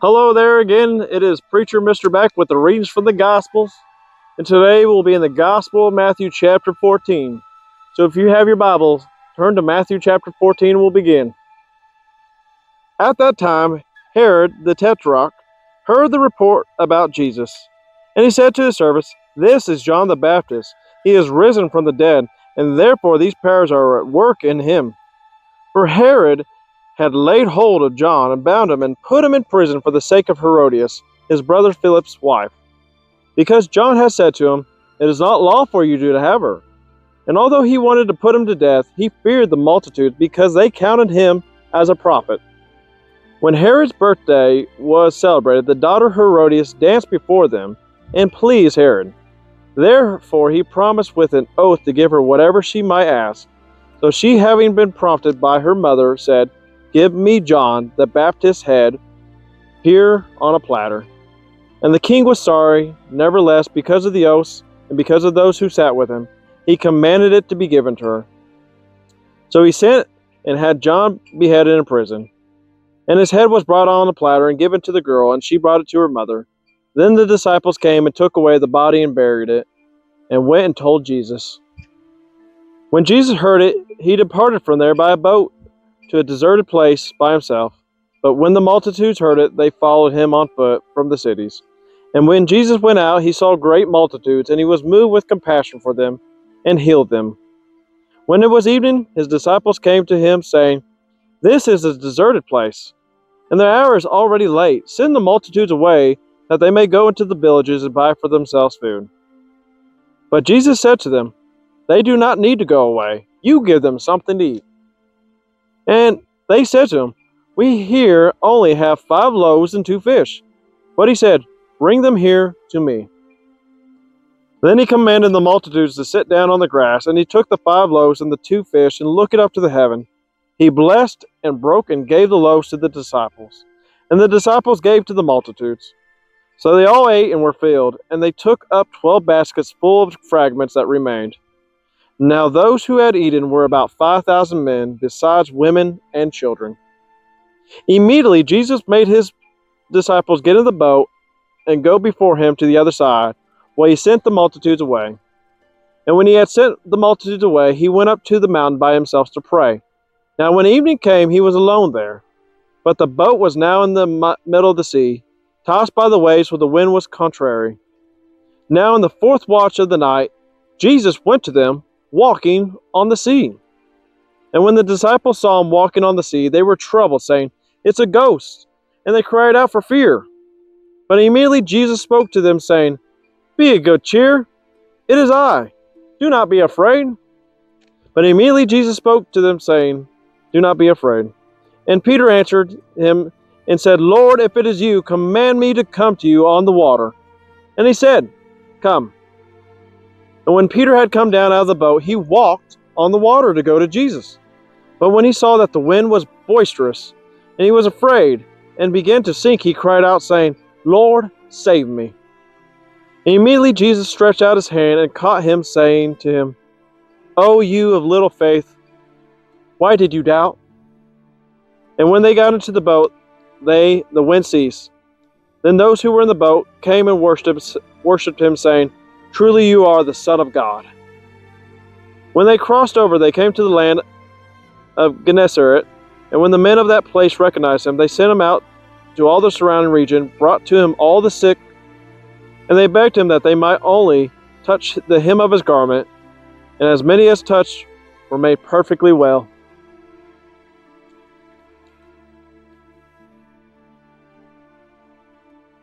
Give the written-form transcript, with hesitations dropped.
Hello there again. It is Preacher Mr. Beck with the readings from the Gospels. And today we'll be in the Gospel of Matthew chapter 14. So if you have your Bibles, turn to Matthew chapter 14 and we'll begin. At that time, Herod the Tetrarch heard the report about Jesus. And he said to his servants, "This is John the Baptist. He is risen from the dead, and therefore these powers are at work in him." For Herod had laid hold of John and bound him and put him in prison for the sake of Herodias, his brother Philip's wife, because John had said to him, "It is not lawful for you to have her." And although he wanted to put him to death, he feared the multitude because they counted him as a prophet. When Herod's birthday was celebrated, the daughter Herodias danced before them and pleased Herod. Therefore he promised with an oath to give her whatever she might ask. So she, having been prompted by her mother, said, "Give me John the Baptist's head here on a platter." And the king was sorry. Nevertheless, because of the oaths and because of those who sat with him, he commanded it to be given to her. So he sent and had John beheaded in prison. And his head was brought on a platter and given to the girl, and she brought it to her mother. Then the disciples came and took away the body and buried it, and went and told Jesus. When Jesus heard it, he departed from there by a boat to a deserted place by himself. But when the multitudes heard it, they followed him on foot from the cities. And when Jesus went out, he saw great multitudes, and he was moved with compassion for them, and healed them. When it was evening, his disciples came to him, saying, "This is a deserted place, and the hour is already late. Send the multitudes away, that they may go into the villages and buy for themselves food." But Jesus said to them, "They do not need to go away. You give them something to eat." And they said to him, "We here only have 5 loaves and 2 fish. But he said, "Bring them here to me." Then he commanded the multitudes to sit down on the grass, and he took the 5 loaves and the 2 fish, and looking up to the heaven, he blessed and broke and gave the loaves to the disciples, and the disciples gave to the multitudes. So they all ate and were filled, and they took up 12 baskets full of fragments that remained. Now those who had eaten were about 5,000 men, besides women and children. Immediately Jesus made his disciples get in the boat and go before him to the other side, while he sent the multitudes away. And when he had sent the multitudes away, he went up to the mountain by himself to pray. Now when evening came, he was alone there. But the boat was now in the middle of the sea, tossed by the waves, for the wind was contrary. Now in the 4th watch of the night, Jesus went to them, walking on the sea. And when the disciples saw him walking on the sea, they were troubled, saying, "It's a ghost," and they cried out for fear. But immediately Jesus spoke to them, saying, "Be of good cheer, it is I. Do not be afraid." But immediately Jesus spoke to them, saying, "Do not be afraid." And Peter answered him and said, "Lord, if it is you, command me to come to you on the water." And he said, "Come." And when Peter had come down out of the boat, he walked on the water to go to Jesus. But when he saw that the wind was boisterous, and he was afraid, and began to sink, he cried out, saying, "Lord, save me." And immediately Jesus stretched out his hand and caught him, saying to him, "O you of little faith, why did you doubt?" And when they got into the boat, the wind ceased. Then those who were in the boat came and worshipped him, saying, "Truly you are the Son of God." When they crossed over, they came to the land of Gennesaret, and when the men of that place recognized him, they sent him out to all the surrounding region, brought to him all the sick, and they begged him that they might only touch the hem of his garment, and as many as touched were made perfectly well.